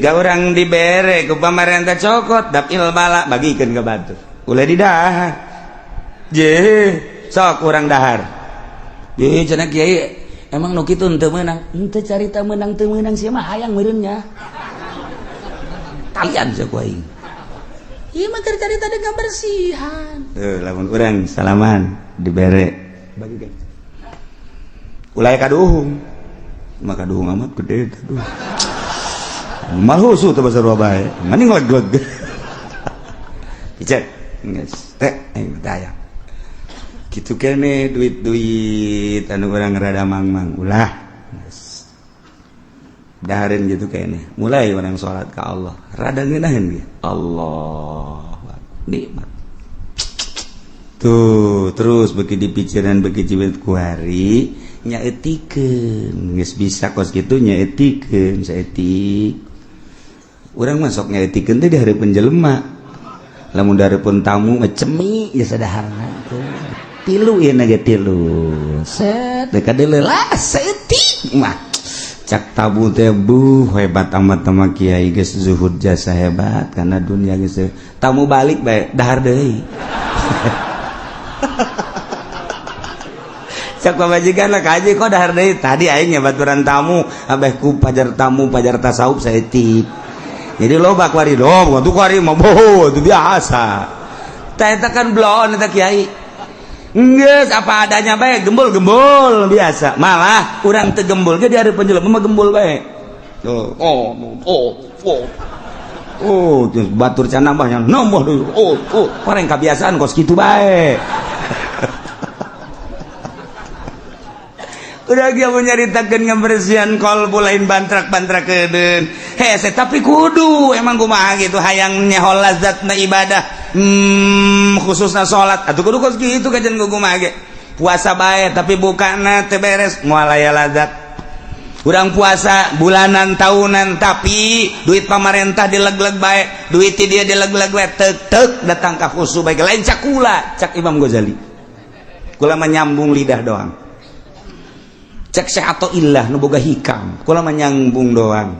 Gak orang dibere ke pamarentah cokot dapil bala bagikan ke batu ulah di dahar je sok kurang dahar je cenah kiai emang nu kitu teu meunang henteu carita meunang teu meunang sia mah hayang meureunnya talian sak aing ieu mah keur carita deung kabersihan teu lamun urang salaman dibere bagikan ulah kaduhung mah kaduhung amat gede tuh malhusu tuh bahasa Surabaya maning leg-leg icet geus teh aing tayang kitu kene duit-duit anu urang rada mang-mang ulah geus dahareun gitu kene mulai urang salat ka Allah rada ngeunaheun ge Allah nikmat tuh terus beki dipikiran beki jiwit ku hari nyaetikeun geus bisa kos kitu nyaetikeun saeutik urang masuk nyaetikeun teh di hareupeun jelema lamun dareupeun tamu cemi ya sadaharna tilu ieu na ge tilu set deuk kadeuleula saeutik mah cak tabu teh hebat amat sama kiai geus zuhud jasa hebat kana dunia geus tamu balik bae dahar deui cak pamajikan lah kaji kok dahar deui tadi aing baturan tamu abeh ku pajar tamu pajar tasawuf saeutik jadi loba kuari dong waktu kuari mah boho itu biasa teh kan blon eta kiai geus apa adanya bae gembul-gembul biasa malah urang teu gembul ge di hareupeun jelema mah gembul bae batur can nambahnya nambah deui pareng kabiasaan kos kitu bae udah dia menyaritakeun ngabersihan kolbu lain bantrak-bantrak kedeun hese tapi kudu emang kumaha gitu hayang nyahol lazatna ibadah khususna salat atuh kudu kos kitu kajen kumaha ge puasa bae tapi bukana teu beres moal aya lazat urang puasa bulanan tahunan tapi duit pamarentah dileg-leg bae duit ti dia dileg-leg bae teuk datang ka khusu bae lain cak kula cak Imam Ghazali kula mah nyambung lidah doang cek Syekh Athaillah nu boga hikam kula mah nyambung doang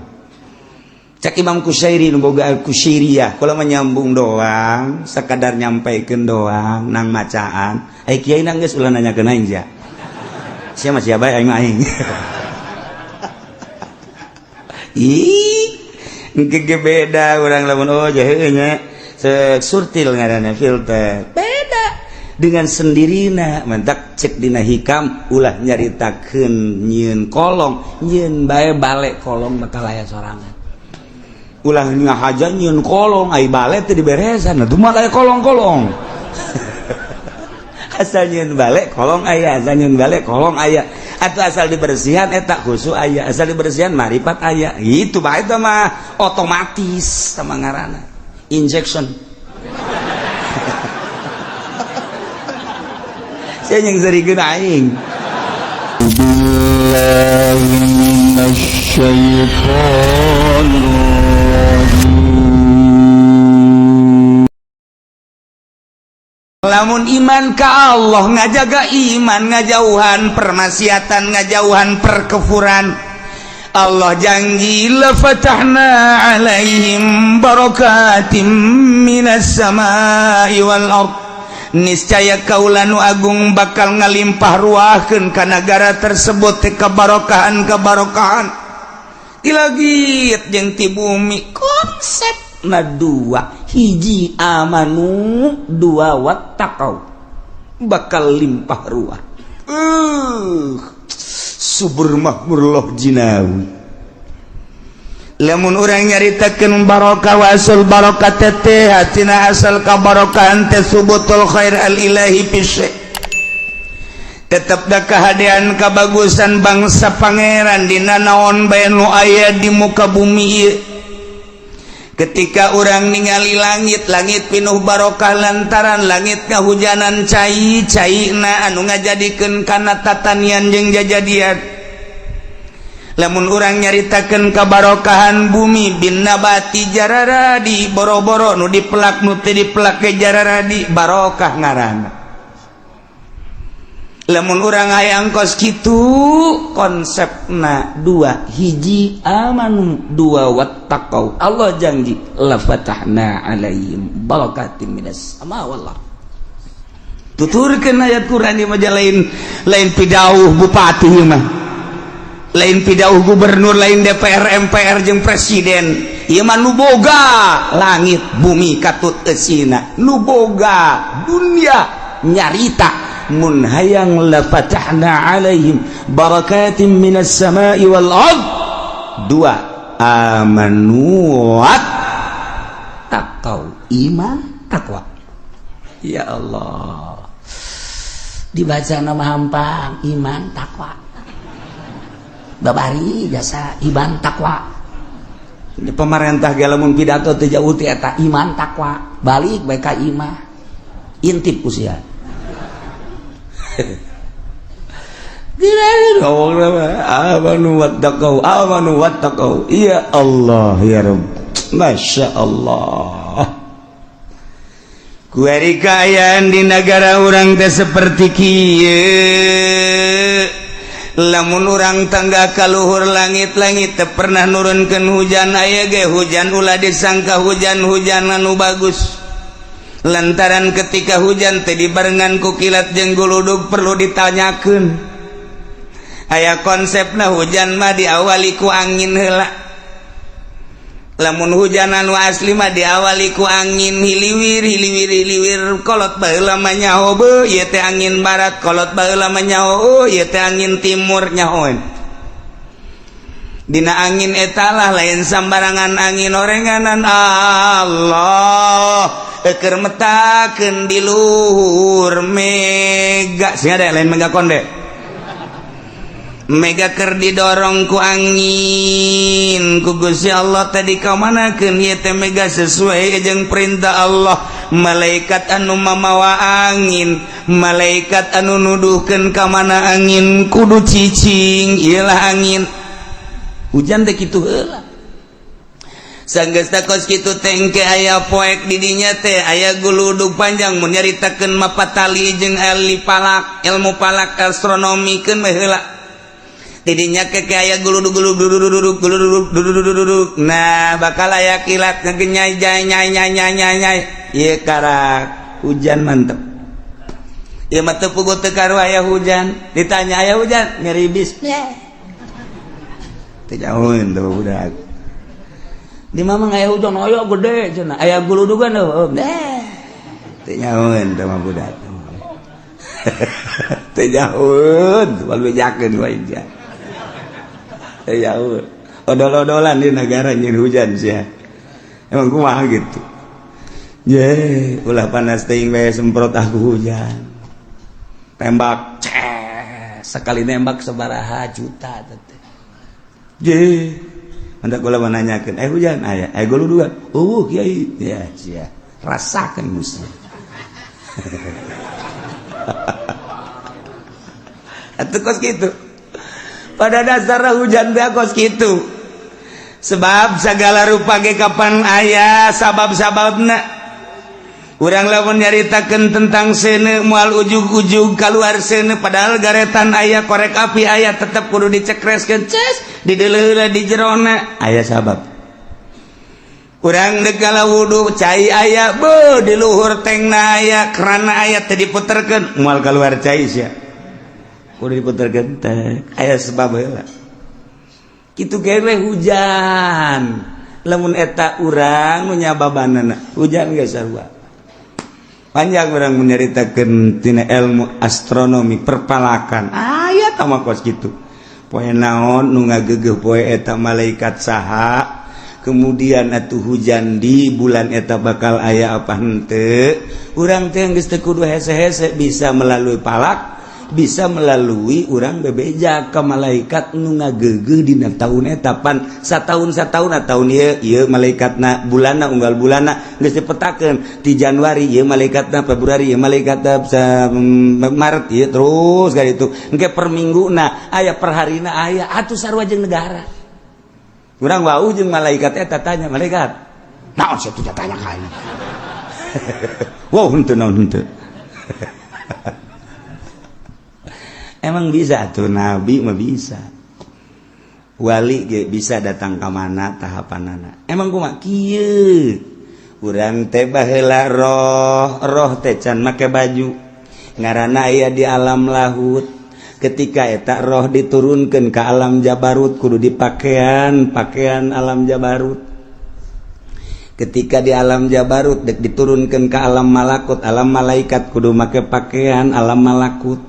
cek Imam Kusyairi nu boga Al-Kusyairiyah kula mah nyambung doang sakadar nyampaikeun doang nang macaan ai kiai nang geus ulah nanyakeun aing ja sia mah sia bae aing aing ih engke beda urang lamun heuh nya surtil ngaranna filter beda dengan sendirina mentak cek dina hikam ulah nyaritakeun nyieun kolong nyieun bae bale kolong bakal aya sorangan ulah ngahaja nyieun kolong ai bale teu diberesan atuh mah aya kolong-kolong asal nyieun bale kolong aya asal nyieun bale kolong aya atuh asal dibersihan eta khusu aya asal dibersihan marifat aya itu bae teh mah otomatis sama ngaranna injection saya yang zarikeun aing billahi minasyaitonir rajim lamun iman ka Allah ngajaga iman ngajauhan permaksiatan ngajauhan perkufuran Allah janji la fatahna alaihim barakatim minas samai wal ardh niscaya kaula nu agung bakal ngalimpah ruahkeun ka nagara tersebut teh kabarokahan ti langit jeung ti bumi konsepna dua hiji amanu dua wattaqau bakal limpah ruah subur makmur loh jinawi lamun urang nyaritakeun barokah wa asal barokah teh hatina asal kabarokahan teh subutul khair al ilahi fi tetep da kahadean kabagusan bangsa pangeran dina naon bae nu aya di muka bumi ieu ketika urang ningali langit pinuh barokah lantaran langit kahujanan cai-caina anu ngajadikeun kana tatanian jeung jajadian lamun urang nyaritakeun kabarokahan bumi bin nabati jararadi boro-boro nu dipelak nu teu dipelak ke jararadi barokah ngaranna lamun urang hayang kos kitu konsepna dua, hiji amanu, dua wattaqau. Allah janji la fatahna alaihim barakatim minas sama wallah. Tuturkeun ayat Quran ieu mah lain pidauh bupati ieu mah. Lain pidauh gubernur, lain DPR, MPR jeung presiden. Ieu mah nu boga langit bumi katut eusina. Nu boga dunia nyarita mun hayang la fatahna alaihim barakatim minas sama'i wal ard. Dua, amanu wat taqau, iman takwa. Ya Allah, dibaca nama hampang iman takwa, babari jasa iman takwa. Pemerintah galamun pidato teu jauh ti eta iman takwa, balik bae ka imah intip ku sia. Amanu wattaqau. Ya Allah ya Rabb, Masya Allah. Kuari kaayaan di negara orang teh seperti kieu. Lamun urang tangga kaluhur langit-langit teu pernah nurunkeun hujan, aya ge hujan ulah disangka hujan-hujan anu bagus. Lantaran ketika hujan teh dibarengan ku kilat jeung guludug perlu ditanyakeun. Aya konsepna hujan mah diawali ku angin heula. Lamun hujan anu asli mah diawali ku angin hiliwir kolot baheula mah nyaho beuh ieu teh angin barat, kolot baheula mah nyaho ieu teh angin timur nyahoan. Dina angin eta lah lain sambarangan angin orenganan Allah keur metakeun di luhur mega sia ada lain mega konde. Mega keur didorong ku angin ku Gusti Allah tadi ka manakeun ieu teh mega sesuai jeung perintah Allah. Malaikat anu mamawa angin, malaikat anu nuduhkeun ka mana angin kudu cicing, ieulah angin. Hujan teh kitu heula. Sanggeus kos kitu teh engke aya poek di dinya teh aya guludug panjang mun nyaritakeun mapatali jeung ahli palak, ilmu palak astronomi keun mah heula. Tidinya keke aya guludug. Nah, bakal aya kilat ngenyai nyai. Ieu karak hujan mantep. Ieu mah teu puguh teu karu aya hujan. Ditanya aya hujan, ngeribis. Teu jauheun teh budak. Di mamang aya hujan aya gede cenah. Aya guludugan heuh. Teu jauheun teh mah budak. Teu jauheun, walbejakeun wae ja. Ya odol-odolan di negara nyin hujan sia. Emang kumaha gitu. Ye, ulah panas teuing we semprot aku hujan. Tembak, sekali nembak sabaraha juta teh. Je, hendak kula menanyakeun, hujan aya, guludugan. Kiai. Ya, sia. Rasakeun musti. Atuh kos kitu. Pada dasarnya hujan teh kos kitu. Sebab segala rupa ge kapan aya sabab-sababna. Urang lamun nyaritakeun tentang seuneu moal ujug-ujug kaluar seuneu padahal garetan aya korek api aya tetep kudu dicekreskeun ces di deuleuh di jerona aya sabab. Urang deuk gala wudu cai aya beuh di luhur tengna aya kerana aya teh diputerkeun moal kaluar cai sia. Kudu diputerkeun teh aya sebab heula. Kitu ge hujan. Lamun eta urang nu nyababanana hujan ge sarua. Panjang urang menyaritakeun tina ilmu astronomi perpalakan. Aya tah kos kitu. Poe naon nu ngageugeuh poe eta malaikat saha? Kemudian atuh hujan di bulan eta bakal aya apa henteu? Urang teh geus teu kudu hese-hese bisa melalui palak, bisa melalui urang bebeja ka malaikat nu ngageugeuh dina taun eta pan sataun taun ieu malaikatna bulanna unggal bulanna geus dipetakeun ti Januari ieu malaikatna Februari ieu malaikatna Maret ieu terus ka ditu engke per mingguna aya per harina aya atuh sarua jeung negara. Urang wau jeung malaikat eta tanya malaikat naon sia teh tanya ka aing. Wow henteu naon henteu. emang bisa tuh nabi mah bisa, wali ge bisa datang ke mana tahapanana. Emang kumaha kieu urang teh baheula roh teh can make baju ngaranna aya di alam lahut. Ketika eta roh diturunkeun ke alam jabarut kudu dipakaian alam jabarut. Ketika di alam jabarut dek diturunkeun ke alam malakut, alam malaikat kudu make pakaian alam malakut.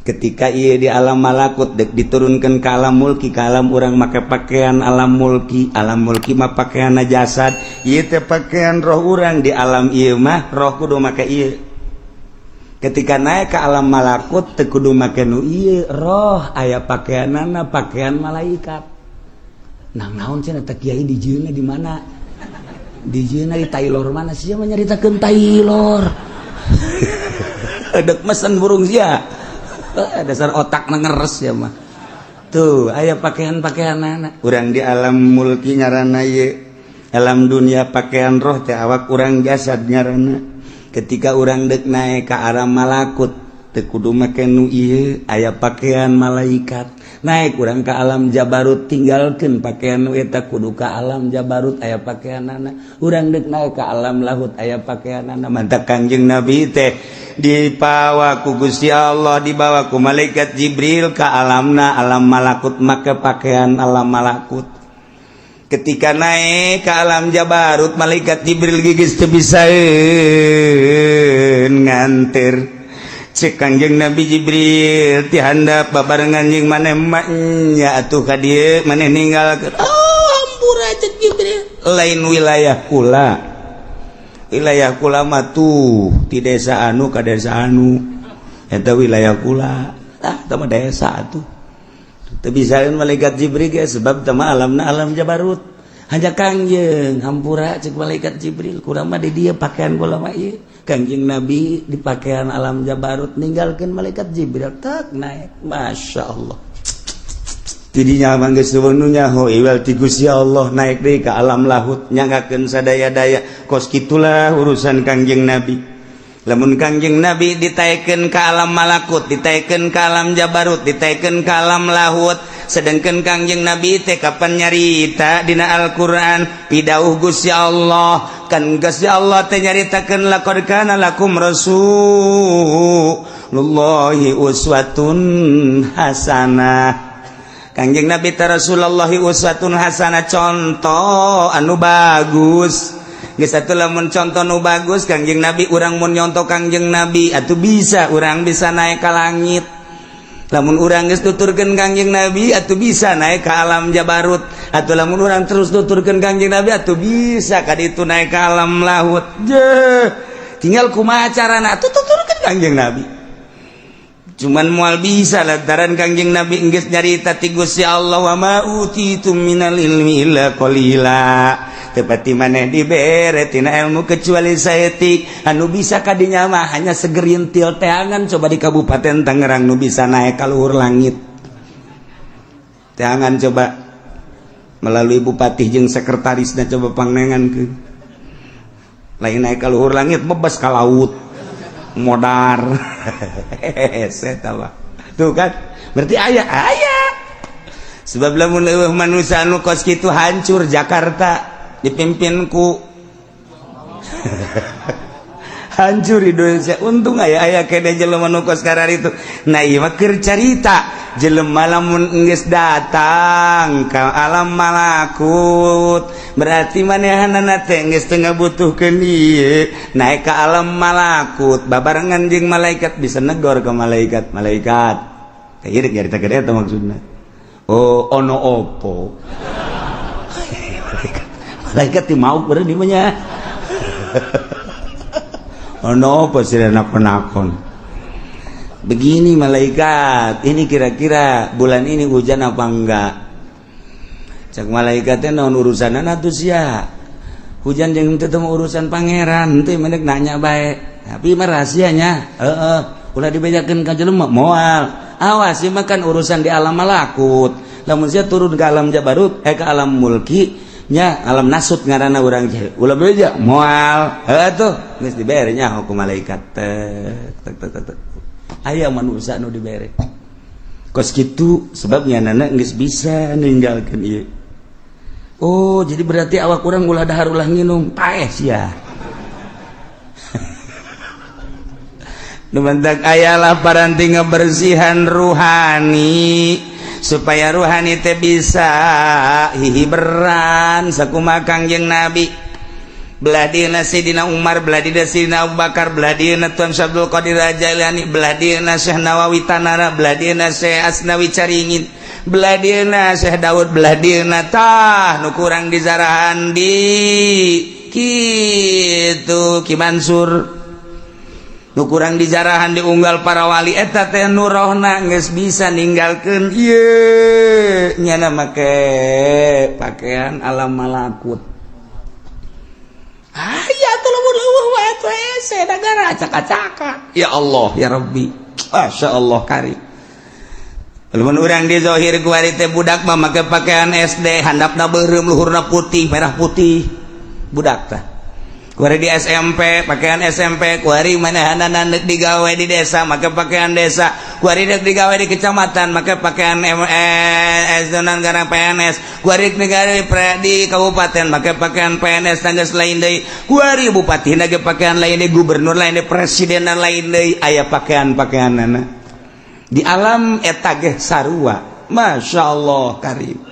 Ketika ieu di alam malakut dek diturunkeun ke alam mulki, ke alam urang make pakaian alam mulki mah pakaianna jasad, ieu teh pakaian roh urang. Di alam ieu mah roh kudu make ieu. Ketika naik ke alam malakut teu kudu make nu ieu roh, aya pakaianana pakaian malaikat. Naon cenah teh kiai dijieuna di mana? Dijieuna di Taylor mana sia mah nyaritakeun Taylor. Dek mesen burung sia. Dasar otak ngeres ya mah. Tuh aya pakaian-pakaianana. Urang di alam mulki ngaranna ieu. Alam dunia pakaian roh teh awak urang jasad ngaranna. Ketika orang dek naik ke arah malakut teu kudu make nu ieu aya pakaian malaikat. Naik urang ke alam jabarut tinggalkeun pakaian nu eta kudu ka alam jabarut aya pakaianana. Urang dek naik ke alam lahut aya pakaianana. Mantap Kangjeng Nabi teh dibawa ku Gusti Allah, dibawa ku malaikat Jibril ka alamna alam malakut make pakaian alam malakut. Ketika naik ke alam jabarut malaikat Jibril gigis teu bisa nganter. Cek Kangjeng Nabi Jibril ti handap babarengan jeung maneh nya atuh ka dieu maneh ninggalkeun. Hampura cek Jibril. Lain wilayah kula. Wilayah kula mah tuh ti desa anu ka desa anu. Eta wilayah kula. Tah mah desa atuh. Teu bisaeun malaikat Jibril ge sebab teh mah alamna alam jabarut. Hanya Kangjeng hampura cek malaikat Jibril kurang mah di dieu pakaian kula mah ieu. Kangjeng Nabi di pakaian alam jabarut ninggalkeun malaikat Jibril tak naik. Masyaallah. Tidinya mah geus seunu nyaho iwal ti Gusti Allah naik deui ka alam lahut nyanggakeun sadaya-daya. Kos kitulah urusan Kangjeng Nabi. Lamun Kangjeng Nabi ditaekeun ka alam malakut, ditaekeun ka alam jabarut, ditaekeun ka alam lahut, sedengkeun Kangjeng Nabi teh kapan nyarita dina Al-Qur'an pidauh Gusti Allah, kan Gusti Allah teh nyaritakeun laqad kana lakum rasulullahi uswatun hasanah. Kangjeng Nabi teh Rasulullah uswatun hasanah, contoh anu bagus. Geus atuh lamun contoh nu bagus Kangjeng Nabi urang mun nyontoh Kangjeng Nabi atuh bisa urang bisa naik ka langit. Lamun urang geus tuturkeun Kangjeng Nabi atuh bisa naik ka alam jabarut. Atuh lamun urang terus tuturkeun Kangjeng Nabi atuh bisa ka ditu naik ka alam lahut. Tinggal kumaha carana atuh tuturkeun Kangjeng Nabi. Cuman moal bisa lantaran Kangjeng Nabi geus nyarita ti Gusti Allah wa ma utitum minal ilmi illa qalila. Tepati maneh dibere tina ilmu kecuali saeutik anu bisa kadinya mah hanya segerintil teangan. Coba di Kabupaten Tangerang nu bisa naik ka luhur langit teangan, coba melalui bupati jeung sekretarisna coba pangnengankeun. Lain naik ka luhur langit bebas ka laut modar. Eta mah tuh kan berarti aya sebab lamun eueuh manusia anu kos kitu hancur Jakarta dipimpin ku hancur Indonesia. Untung aya kene jelema nu kos kararitu. Nah ieu mah keur carita jelema lamun geus datang ka alam malakut berarti manehanana teh geus teu ngabutuhkeun ieu naik ka alam malakut babarengan jeung malaikat bisa negor ka malaikat teh ieu nyarita gede eta maksudna. Oh ono opo malaikat ti mau beureun ieu mah nya. Ono apa sih nakon-nakon. Begini malaikat, ini kira-kira bulan ini hujan apa enggak? Cak malaikatnya naon urusanna atuh sia. Hujan jeung teu teu urusan pangeran, teu mendek nanya bae. Tapi mah rahasianya, ulah dibejakeun ka jelema moal. Awas ieu mah kan urusan di alam malakut. Lamun sia turun ke alam jabarut, ke alam mulki, nya alam nasut ngaranna urang teh ulah beja moal atuh geus dibere nya ku malaikat tek aya manusia nu dibere kos gitu sebabnya anak geus bisa ninggalkeun ieu. Oh jadi berarti awak urang ulah dahar ulah nginum paes ya. Numantak ayalah paranti ngebersihan ruhani supaya ruhani teh bisa hihiberan sakumaha Kangjeng Nabi. Belah dieuna Sayyidina Umar, belah dieuna Sayyidina Abu Bakar, belah dieuna Tuan Syabdul Qadir Jailani, belah dieuna Syekh Nawawi Tanara, belah dieuna Syekh Asnawi Caringin, belah dieuna Syekh Daud, belah dieuna tah nu kurang dizarahan di kitu Ki Mansur. Nu kurang dijarahan diunggal para wali eta teh nu rohna geus bisa ninggalkeun ieu nyana make pakaian alam malakut. Aya tuh leuweuh wae tuh ese negara acak-acaka. Ya Allah ya Rabbi. Masyaallah karim. Lamun urang di zahir ku ari teh budak mah make pakaian SD handapna beureum luhurna putih merah putih. Budak teh kuari di SMP pakaian SMP, kuari manahanana neuk digawe di desa make pakaian desa, kuari neuk digawe di kecamatan make pakaian zonan garang PNS, kuari negara di kabupaten make pakaian PNS tanggeus lain deui, kuari bupati ge pakaian lain deui, gubernur lain deui, presiden lain deui, aya pakaian-pakaianana di alam eta ge sarua. Masyaallah karim.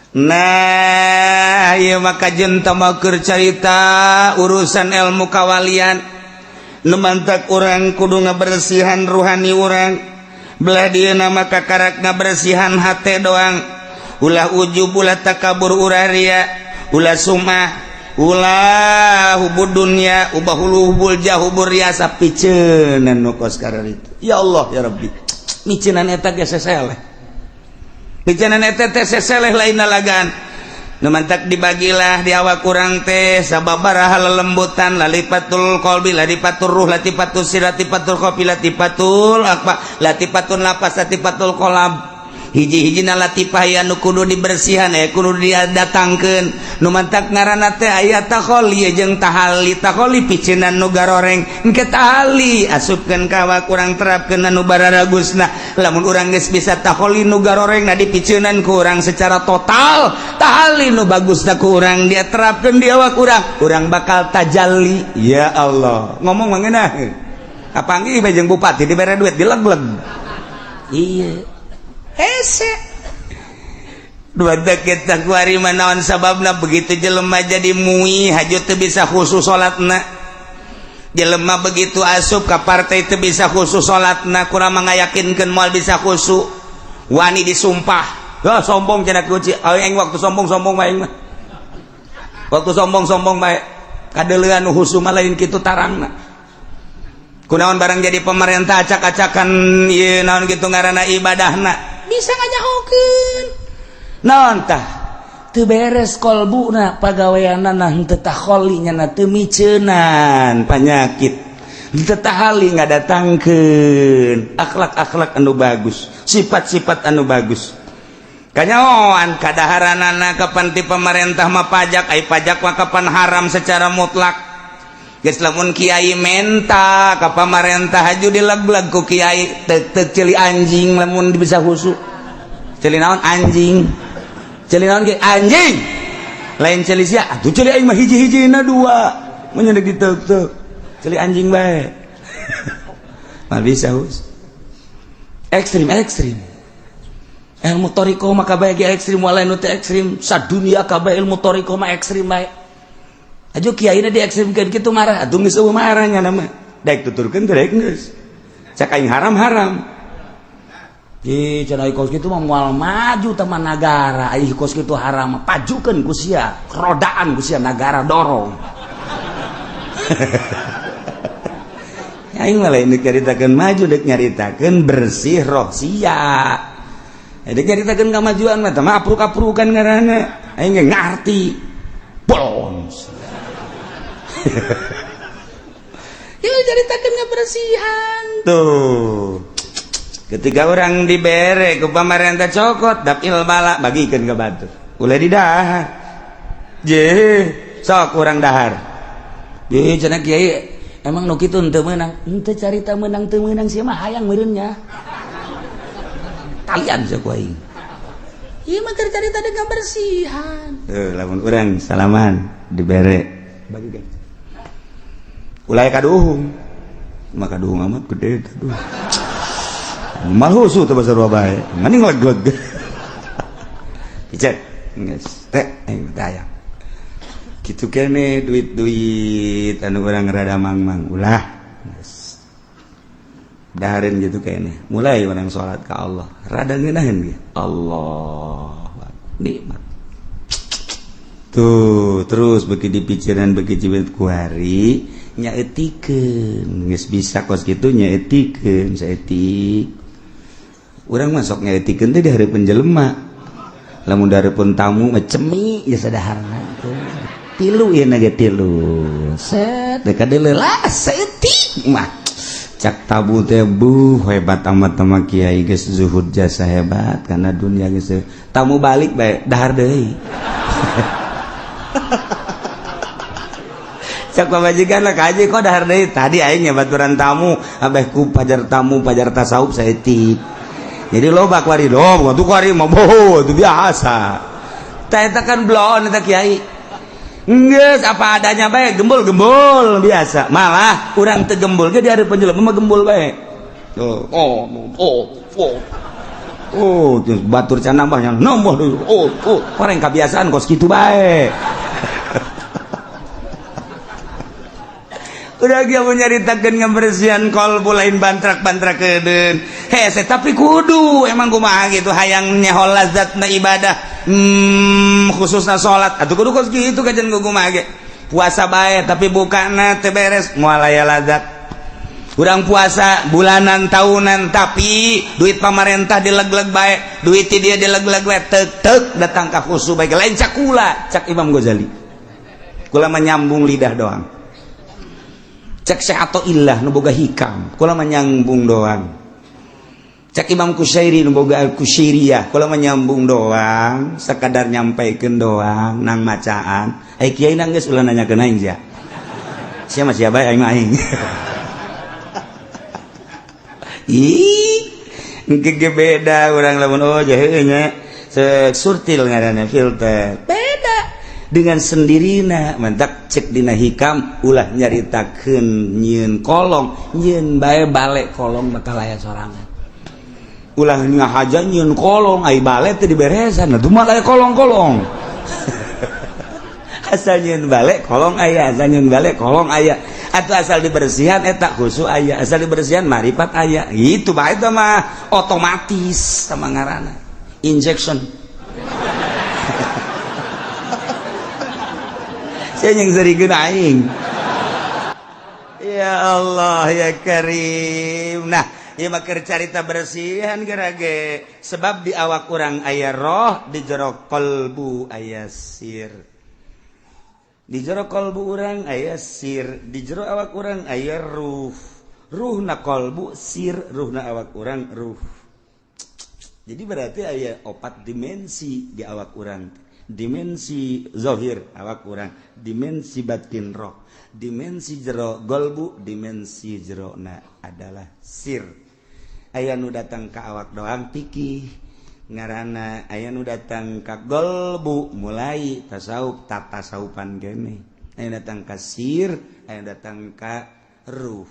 Nah ieu maka jenta keur carita urusan ilmu kawalian nu mantak urang kudu ngabersihan ruhani urang, belah dieuna maka karak ngabersihan hate doang, ulah ujub ulah takabur ulah ria ulah sumah ulah hubud dunya ubah hubul jahubur riasa piceunan nu kos kararitu. Ya Allah ya Rabbi miceunan eta ge seseleh. Bicanan eta teh seseleh lain nalagan. Nu mantak dibagilah di awak urang teh sababaraha lelembutan lalipatul qalbi latifatur ruh latifatul sir latifatul qafi latifatul akba latifatul nafas latifatul qalb. Hiji-hijina latifah anu kudu dibersihan kudu didatangkeun. Nu mantak ngaranna teh aya takholi jeung tahali. Takholi piceunan nu garoreng engke tahali asupkeun ka awak urang terapkeun anu bararagusna. Lamun urang geus bisa takholi nu garorengna dipiceunan ku urang secara total, tahali nu bagusna ku urang dia terapkeun di awak urang bakal tajalli. Ya Allah ngomong mangeunah kapanggih bae jeung bupati dibere duit dilegleg. Iya hese dua deket tak kuari manaon sababna begitu jelema jadi mui hajut teu bisa khusus salatna, jelema begitu asup ka partai teu bisa khusus salatna, kurang mengayakinkeun moal bisa khusus wani disumpah. Sombong cenah kuci aing waktu sombong bae mah waktu sombong bae kadeuleuan nu husu mah lain kitu tarangna. Kunaon barang jadi pemerintah acak-acakan ieu naon kitu ngaranna ibadahna bisa ngajahokeun naon tah teu beres kolbuna pagaweanna henteu takholi nya teu miceunan panyakit henteu tahali ngadatangkeun akhlak-akhlak anu bagus, sifat-sifat anu bagus. Kanyaoan kadaharanana kapan ti pemerintah mah pajak ai pajak mah kapan haram secara mutlak. Geus lamun kiai menta ka pamarentah haju dilegleg ku kiai teu celi anjing lamun bisa husu. Celi naon anjing. Celi naon ge anjing. Lain celi sia atuh celi aing mah hiji-hijina dua. Mun nya diteuk-teuk. Celi anjing bae. Mah bisa hus. Ekstrim. Ilmu toriko mah kabeh ge ekstrim walain teu ekstrim. Sadunia kabeh ilmu toriko mah ekstrim bae. Ajo kiaina diekstrimkeun kitu marah atuh geus eueuh marahnya nama daek tuturkeun teh daek geus cak aing haram ih cenah kos kitu mah moal maju teman nagara ih kos kitu haram pajukeun ku sia rodaan ku sia nagara dorong. Aing mah lain deuk nyaritakeun maju deuk nyaritakeun bersih roh sia deuk nyaritakeun kamajuan mah teh mah apruk-aprukan ngaranna aing ge ngarti bons. Ya ceritakeun ngabersihan tuh. Ketika orang dibere ku pamarentah cokot dapil bala bagikeun ka batur. Ulah didahar. Je, sok urang dahar. Ye cenah kiai emang nu kitu teu meunang. Henteu carita meunang teu meunang sia mah hayang meureun nya. talian ku aing. Ieu mah keur carita deung bersihan. Lamun urang salaman dibere bagi kan. Ulah kaduhung. Maka kaduhung amat gede tuh. Malhusu teh basa bae. Mending leg-leg. Icet. Geus teh aing daya. Kitu keneh duit-duit anu urang rada mang-mang ulah. Geus. Dahareun gitu keneh. Mulai urang salat ka Allah. Rada ngeunaheun ge. Allah. Nikmat. Tuh, terus beki dipikiran beki cibet ku hari nyaetikeun. Geus bisa kos kitu nyaetikeun saeutik. Urang masok nyaetikeun teh di hareupeun jelema. Lamun dareupeun tamu mah cemi ya sadaharna. Tilu ieu na ge tilu. Set deuk kadeuleula saeutik mah. Cak tabu teh hebat amat sama kiai geus zuhud jasa hebat karena dunia geus tamu balik bae dahar deui. Cak pamajikan lah kaji kok dahar deui tadi aing baturan tamu abeh ku pajar tamu pajar tasawuf saeutik. Jadi loba kuari dong tuh kuari mah boho itu biasa. Tah eta kan blon eta kiai. Geus apa adanya bae gembul-gembul biasa. Malah urang teu gembul ge di hareupeun jelema mah gembul bae. Terus batur can nambahnya nambah deui. Orang kebiasaan kos kitu bae. Udah dia nyaritakeun ngabersihan kolbu lain bantrak-bantrakeun. Hese tapi kudu emang kumaha gitu hayang nyehol lazatna ibadah. Khususna salat atuh kudu kos kitu kajen kumaha ge. Puasa bae tapi bukana teu beres moal aya lazat. Urang puasa bulanan tahunan tapi duit pamarentah dileg-leg bae, duit ti dia dileg-leg bae teuk datang ka khusu bae lain cak kula, cak Imam Ghazali. Kula mah nyambung lidah doang. Cek Syekh Illah nu boga hikam kula mah nyambung doang. Cek Imam Kusyairi nu boga Kusyairiyah kula mah nyambung doang, sekadar nyampaikeun doang nang macaan. Kiai na geus ulah nanyakeun aing sia. Sia mah sia bae aing mah aing. Ih, engke beda urang lamun heuh nya surtil ngaranna filter. Beda dengan sendirina mentak cek dina hikam ulah nyaritakeun nyieun kolong nyieun bae bale kolong bakal aya sorangan ulah ngahaja nyieun kolong ai bale teh diberesan atuh mah aya kolong-kolong asal nyieun bale kolong aya asal nyieun bale kolong aya atuh asal dibersihan eta khusu aya asal dibersihan marifat aya gitu bae teh mah otomatis sama ngaranna injection. Saya yang serikeun aing. Ya Allah ya Karim. Nah, ieu mah keur carita bersihan gerage sebab di awak urang aya roh, di jero qalbu aya sir. Di jero qalbu urang aya sir, di jero awak urang aya ruh. Ruhna qalbu sir, ruhna awak urang ruh. Jadi berarti aya 4 dimensi di awak urang. Dimensi zahir awak urang, dimensi batin roh, dimensi jero golbu, dimensi jerona adalah sir. Aya nu datang ka awak doang pikih ngaranna, aya nu datang ka golbu mulai tasawuf tasawufan gene, aya datang ka sir, aya datang ka ruh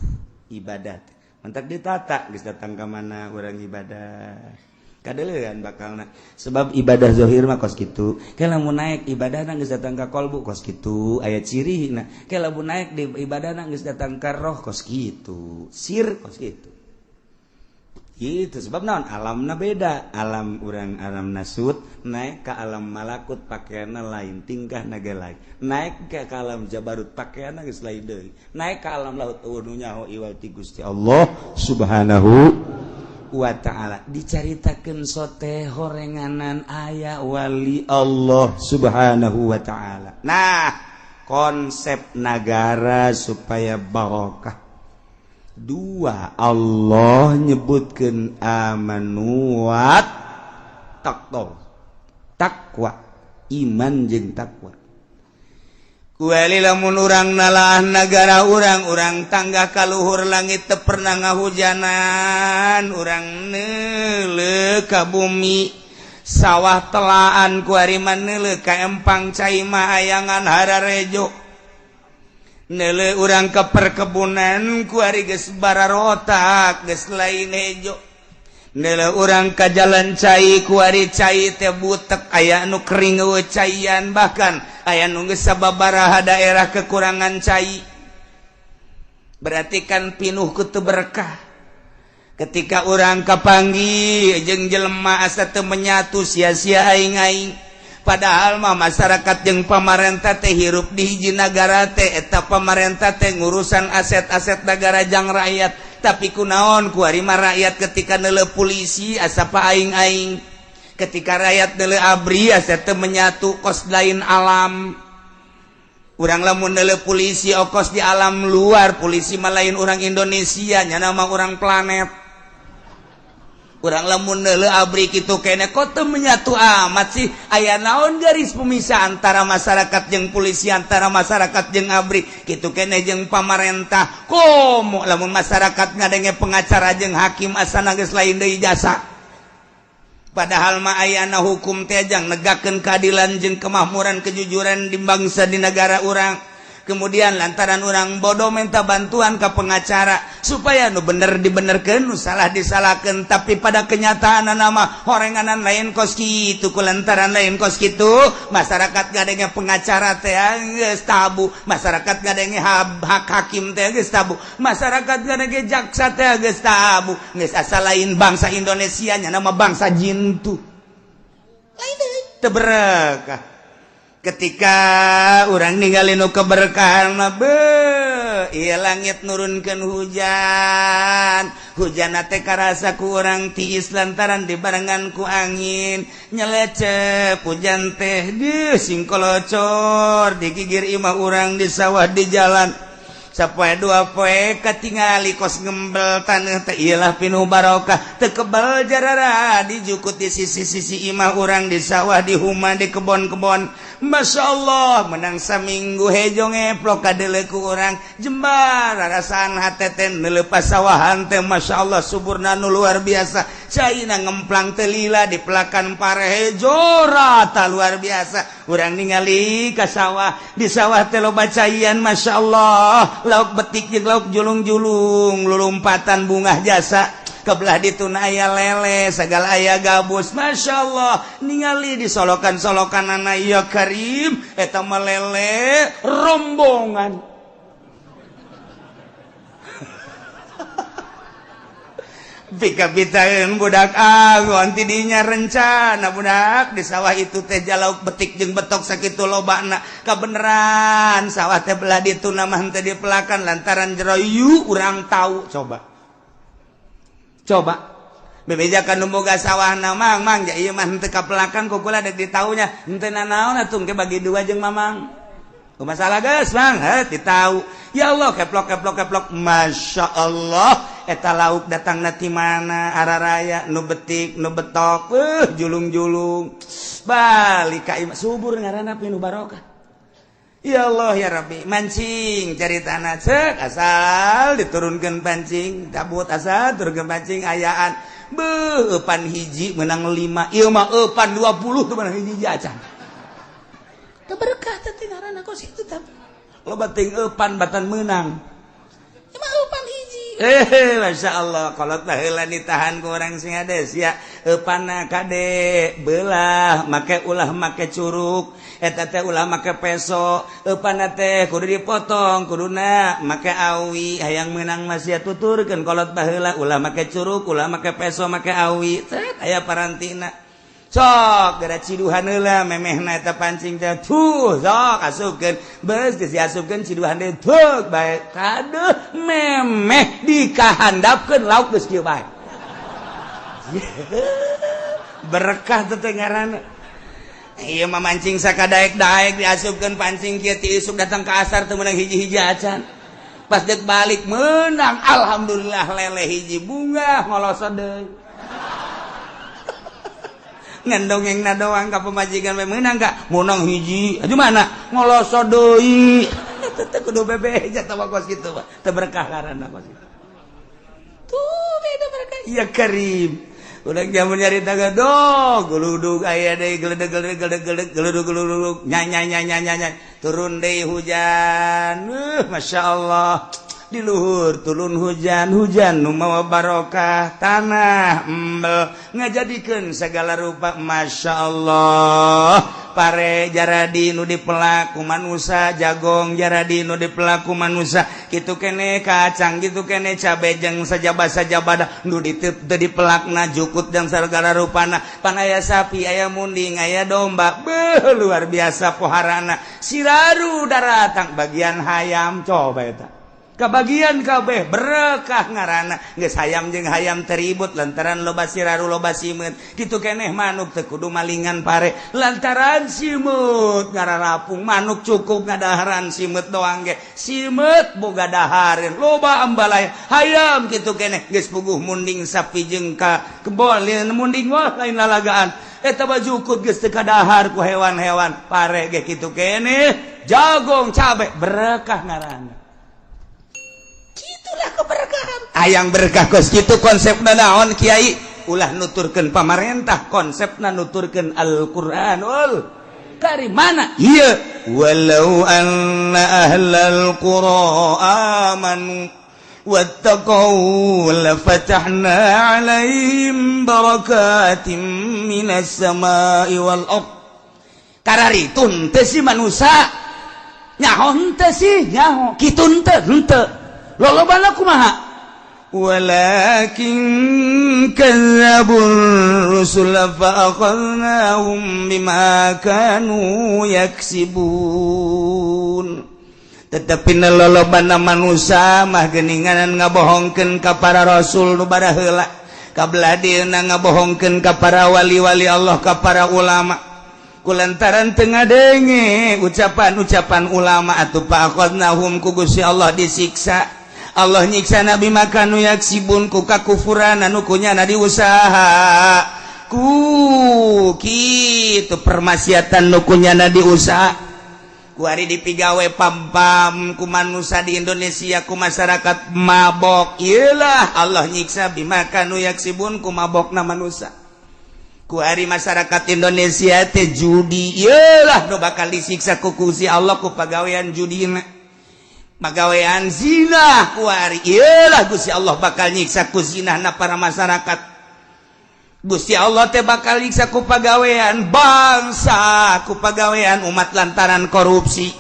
ibadat. Mantak ditata geus datang ka mana urang ibadah. Kadeulean bakalna sebab ibadah zahir mah kos kitu ke lamun naik ibadahna geus datang ka qalbu kos kitu aya cirina ke lamun naik di ibadahna geus datang ka roh kos kitu sir kos kitu gitu sebab naon alamna beda alam urang alam nasut naik ka alam malakut pakaianna lain tingkahna ge lain naik ke alam jabarut pakaianna geus lain deui naik ka alam laut nu nyaho iwal ti Gusti Allah subhanahu wa ta'ala dicaritakeun sote horenganan aya wali Allah subhanahu wa ta'ala. Nah konsep negara supaya barokah 2 Allah nyebutkeun amanu wa taqwa iman jeung takwa kuali lamun urang nalah negara urang tangga kaluhur langit teu pernah ngahujanan urang neuleuh ka bumi sawah telaan kuari neuleuh ka empang cai mah ayangan hararejo neuleuh urang ke perkebunan kuari geus bararotak geus lain hejo neuleuh urang ka jalan cai kuari cai teh butek aya anu kering eueuh caian bahkan aya nu geus sababaraha daerah kekurangan cai berarti kan pinuh ku teu berkah ketika urang kapanggih jeung jelema asa teu menyatu sia-sia aing-aing padahal mah masyarakat jeung pamarentah teh hirup di hiji nagara teh eta pamarentah teh ngurusan aset-aset negara jang rakyat tapi kunaon kuari mah rakyat ketika neuleuh polisi asa pa aing-aing ketika rakyat neuleuh abri asa teu menyatu kos lain alam urang lamun neuleuh polisi okos di alam luar polisi mah lain urang Indonesia nya nama urang planet urang lamun neuleuh abri kitu kene kok teu menyatu amat sih aya naon garis pemisah antara masyarakat jeung polisi antara masyarakat jeung abri kitu kene jeung pamarentah komo lamun masyarakat ngadenge pengacara jeung hakim asana geus lain deui jasa padahal mah ayana hukum teh jang negakeun keadilan jeung kemakmuran kejujuran di bangsa di negara urang kemudian lantaran orang bodoh minta bantuan ke pengacara supaya nu bener dibenerkeun nu salah disalahkeun tapi pada kenyataan nama horenganan lain kos kitu kulantaran lain kos kitu masyarakat gadenge pengacara teh geus tabu masyarakat gadenge hak hakim teh geus tabu masyarakat gadenge jaksa teh geus tabu geus asa lain bangsa Indonesia nya nama bangsa jin tuh lain deui teu berkah ketika urang ningali nu keberkahan mah ieu langit nurunkeun hujan teh karasa ku urang tiis lantaran dibarengan ku angin nyelecep hujan teh sing kolocor digigir imah urang di sawah di jalan sapoe dua poe katingali kos ngembel taneuh teh iyalah pinuh barokah teu kebal jarara dijukut di sisi-sisi imah urang di sawah di huma di kebon-kebon Masya Allah menang saminggu hejo ngeplok kadeuleu ku urang jembar rarasaan hate teh neuleuh pasawahan teh Masya Allah suburna nu luar biasa caina ngemplang teh lila di pelakan pare hejo rata luar biasa urang ningali ka sawah di sawah teh loba caian Masya Allah lauk betik jeung lauk julung-julung lulumpatan bunga jasa kebelah dituna aya lele segala aya gabus Masya Allah ningali di solokan-solokan anak ya Karim eta mah lele rombongan pika-pitaeun budak agon tidinya rencana budak di sawah itu teh jalauk betik jeung betok sakitu lobana kabeneran sawah teh belah dituna mah teh dipelakan lantaran jero yu urang tahu coba bebejakan nu boga sawahna mang ja ieu mah henteu kapelakan kukula dek ditaunya henteu nanaon atuh ge bagi dua jeung mamang ku masalah geus mang ditau ya Allah keplok Masya Allah eta lauk datangna ti mana araraya nu betik nu betok julung-julung balik ka imah subur ngaranna pinuh barokah ya Allah ya Rabbi mancing cari tanah cek asal diturunkan pancing tabut asal turunkan pancing ayaan eupan hiji menang 5 ieu mah eupan 20 tuh menang hiji acan teu berkah teh ngaranna kos kitu tah loba teuing eupan batan menang ieu mah eupan hiji Masya Allah kolot baheula ditahan ku urang sing ades ya eupanna kade belah make ulah make curug eta teh ulah make peso eupanna teh kudu dipotong kuduna make awi hayang meunang masih tuturkeun kolot baheula ulah make curug ulah make peso make awi tet aya parantina sok gara ciduhan heula memehna eta pancing teh tuh sok asupkeun beus geus diasupkeun ciduhan teh tug bae kaduh memeh dikahandapkeun lauk geus kieu bae berkah teh ngaranna ieu mah mancing sakadaek-daek diasupkeun pancing kieu ti isuk datang ka asar teu meunang hiji-hiji acan pas dek balik meunang alhamdulillah lele hiji bunga ngolosot deui ngendongeng na doang ka pemajikan meunang ka munang hiji aja mana ngoloso deui teh kudu bebe jatuh kos kitu teu berkah karana kos kitu tuh beda berkah iya karim urang jamun nyari taga dog geludug aya deui geludug nya turun deui hujan masyaallah di luhur turun hujan nu mawa barokah tanah embel ngajadikeun segala rupa masyaallah pare jaradi nu dipelak ku manusia jagong jaradi nu dipelak ku manusia kitu kene kacang kitu kene cabe jeung sajabah-sajabah nu dipelakna jukut jeung segala rupana pan aya sapi aya munding aya domba beuh luar biasa poharana siraru daratang bagian hayam coba eta kabagian kabeh berkah ngaranna geus hayam jeung hayam teribut lantaran loba siraru loba simut kitu keneh manuk teu kudu malingan pare lantaran simut ngararapung manuk cukup ngadaharan simut doang ge simut boga dahareun loba ambalaya hayam kitu keneh geus puguh munding sapi jeung ka kebol munding wah lain lalagaan eta bajukut geus teu kadahar ku hewan-hewan pare ge kitu keneh jagong cabe berkah ngaranna itulah keberkahan ayang berkah kos gitu konsepna naon kiai ulah nuturkeun pamarentah konsepna nuturkeun Al-Qur'anul Karim mana ieu walau anna ahlal qura amanu wattaqau lafatahna 'alaihim barakatim minas samai wal ardh kararitun teh si manusia nyaho teh si nyaho kitu henteu lolobana kumaha walakin kadzabur rusul fa akhadnahum bima kanu yaksibun tetapi lolobana manusia mah geuningan ngabohongkeun ka para rasul nu bara heula kabladina ngabohongkeun ka para wali-wali Allah ka para ulama kulantaran teu ngadenge ucapan-ucapan ulama atuh fa akhadnahum ku Gusti Allah disiksa Allah nyiksa nabi makanu yaksibun ku kakufuran anu kunyana diusaha ku kitu permaksiatan nu kunyana diusaha ku ari dipigawe pam-pam ku manusia di Indonesia ku masyarakat mabok ieulah Allah nyiksa bimakanu yaksibun ku mabokna manusia ku ari masyarakat Indonesia teh judi ieulah nu bakal disiksa ku Gusti Allah ku pagawean judina pagawean zina kuari iyalah Gusti Allah bakal nyiksa ku zinahna para masyarakat Gusti Allah teh bakal nyiksa ku pagawean bangsa ku pagawean umat lantaran korupsi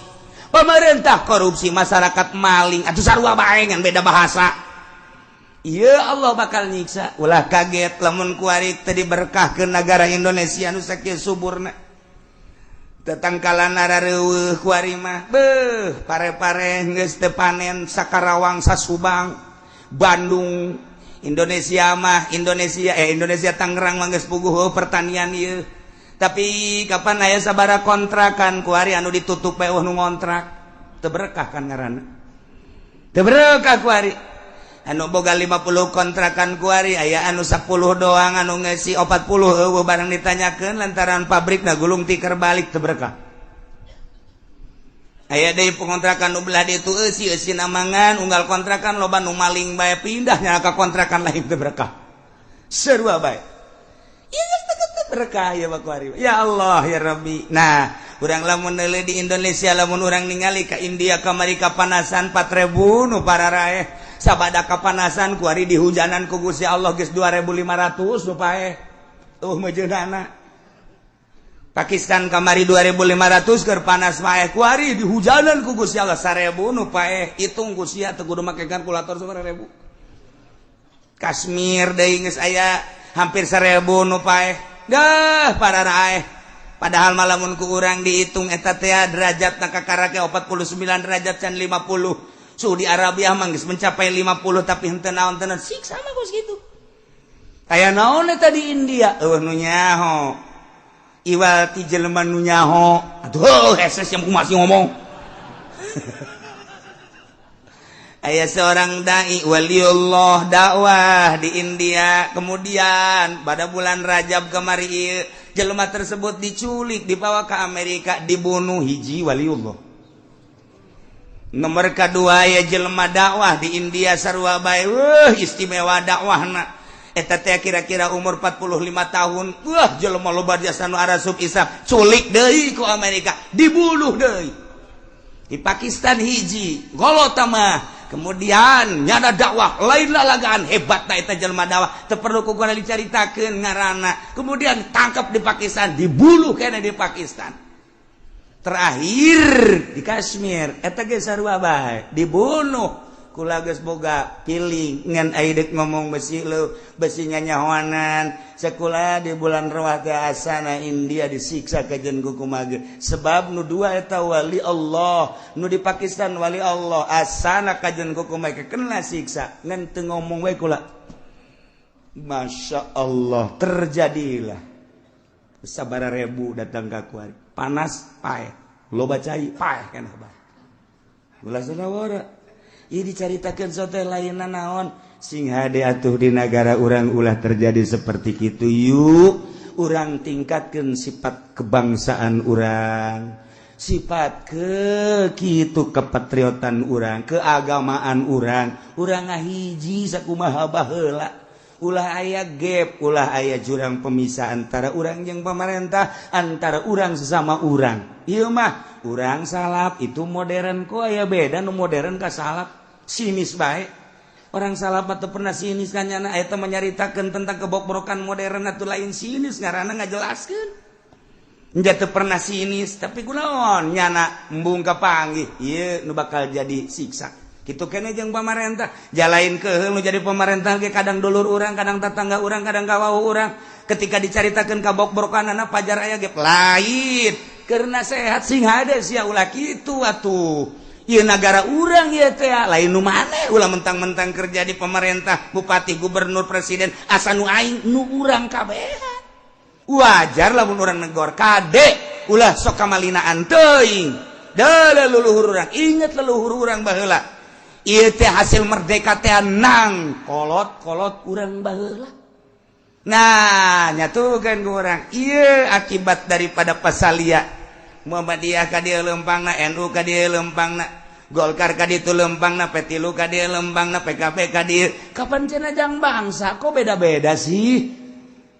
pemerintah korupsi masyarakat maling atuh sarua bae ngan beda bahasa iya Allah bakal nyiksa ulah kaget lamun kuari teh diberkahkeun negara Indonesia nu sakieu suburna tetangkalan arareueuh kuari mah beuh pare-pare geus teu panen sakarawang sasubang Bandung Indonesia Tangerang mah geus puguh pertanian ieu tapi kapan aya sabaraha kontrakan kuari anu ditutup bae nu ngontrak teu berkah kan ngaranna teu berkah kuari anu boga 50 kontrakan kuari aya anu 10 doang anu ngeusi 40 eueuh barang ditanyakeun lantaran pabrikna gulung tikar balik teu berkah aya deui pengontrakan nu belah ditu eusi namangan unggal kontrakan loba nu maling bae pindah nya ka kontrakan lain teu berkah sarua bae ieu geus berkah ya kuari ya Allah ya Rabbi nah urang lamun neuleuh di Indonesia lamun urang ningali ka India kamari kapanasan 4000 nu pararaeh sabada kapanasan kuari dihujanan ku Gusti Allah geus 2500 supaya mejeunana Pakistan kamari 2500 keur panas wae kuari dihujanan ku Gusti Allah 1000 nu paeh hitung Gusti teu kudu make kalkulator 1000 Kashmir deui geus aya hampir 1000 nu paeh dah para raeh padahal malamun ku urang dihitung eta teh derajatna kakarake 49 derajat can 50 Saudi Arabia mah geus mencapai 50 tapi henteu naon tenan siksa mah geus kitu. Aya naon eta di India? Eueuh nu nyaho. Iwal ti jelema nu nyaho. Atuh heses yang masih ngomong. Aya seorang dai waliullah dakwah di India kemudian pada bulan Rajab kemari jelema tersebut diculik, dibawa ke Amerika, dibunuh hiji waliullah. Nomor kedua ya jelema dakwah di India sarua bae, istimewa dakwahna. Eta teh kira-kira umur 45 tahun, jelema loba jasa nu arasub Islam, culik deui ku Amerika, dibunuh deui. Di Pakistan hiji, golota mah. Kemudian nyada dakwah lain lalagaan hebatna eta jelema dakwah teu perlu kugana dicaritakeun ngaranna. Kemudian tangkap di Pakistan, dibunuh kene di Pakistan. Terakhir di Kashmir eta ge sarua bae dibunuh. Kula geus boga piling ngan aidek ngomong besi nyanyahoanan sakula di bulan Ramadan asana India disiksa kajen ku kumaha sebab nu dua eta wali Allah nu di Pakistan wali Allah asana kajen ku kumaha kena siksa ngan teu ngomong we kula. Masya Allah terjadilah sabaraha ribu datang ka kuari panas paeh loba cai paeh kana bah ulah saudara. Ieu dicaritakeun sote lainna naon sing hade atuh di negara urang ulah terjadi seperti kitu yuk urang tingkatkeun sifat kebangsaan urang sifat kitu kepatriotan urang keagamaan urang ngahiji sakumaha baheula ulah aya gap ulah aya jurang pemisah antara urang jeung pemerintah antara urang sesama urang ieu mah urang salap itu modern kok aya beda nu modern ka salap sinis baik orang salap atau pernah sinis kanyana eta menyaritakeun tentang kebobrokan modern atuh lain sinis ngaranna ngajelaskeun nya teu pernah sinis tapi kunaon nyana embung kapanggih ieu nu bakal jadi siksa kitu keneh jeung pamarentah jalain keheul nu jadi pamarentah ge kadang dulur urang kadang tetangga urang kadang kawauh urang ketika dicaritakeun kabobrokanana pajar aya ge lain karena sehat sing hade sia ulah kitu atuh. Ieu negara urang ieu teh lain nu maneh ulah mentang-mentang kerja di pemerintah bupati gubernur presiden asa nu aing nu urang kabehan wajar lamun urang negor kade ulah sok kamalinaan teuing da leluhur urang inget leluhur urang baheula ieu teh hasil merdeka teh nang kolot urang baheula nah nyatukeun ku urang ieu akibat daripada pasalia Muhammadiyah ka dieu lempangna NU ka dieu lempangna Golkar ka ditu lempangna P3 ka dieu lempangna PKB ka dieu kapan cenah jang bangsa kok beda-beda sih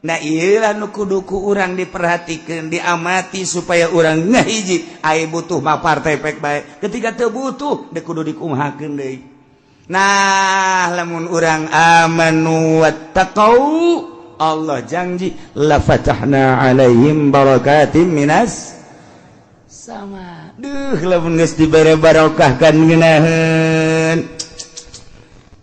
nah ieu lah nu kudu ku urang diperhatikeun diamati supaya urang ngahiji aya butuh mah partai pek bae ketika teu butuh deuk kudu dikumahakeun deui nah lamun urang amanu wattaqau Allah janji la fatahna alaihim barakatim minas sama duh lamun geus dibere barokah kan ngeunaheun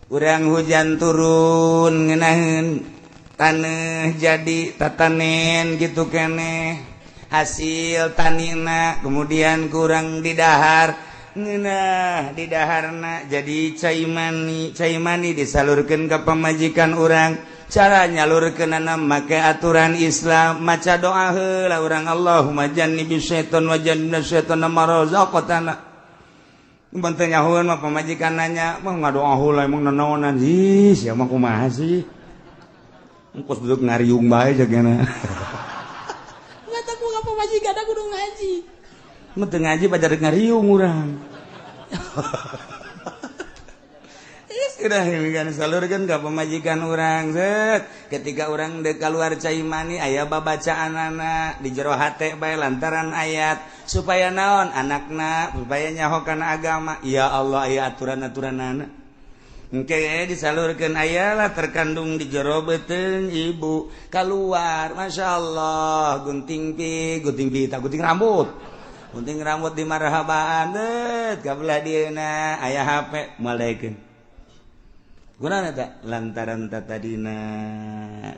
urang hujan turun ngeunaheun taneuh jadi tatanen gitu keneh hasil tanina kemudian kurang didahar ngeunah di daharna jadi cai mani disalurkeun ka pamajikan urang cara nyalurkeunana make aturan Islam maca doa heula urang Allahumma jannibis syaiton wa jannibnas syaitana ma razaqtana mun teu nyahoeun mah pamajikan nanya mah ngadoa heula emang nanaonan sih sia mah kumaha sih engkos duduk ngariung bae jagana ngata ku ka pamajikan kudu ngaji mun teu ngaji pajar ngariung urang udah kan salurkeun ka pamajikan urang set ketika urang deuk kaluar cai mani aya babacaanana di jero hate bae lantaran ayat supaya naon anakna supaya nyaho kana agama ya Allah aya aturan-aturanana engke disalurkeun aya lah terkandung di jero beuteung ibu kaluar masyaallah gunting rambut di marhabaan deut kabelah dieuna aya HP malekeun Guna tak lantaran tadina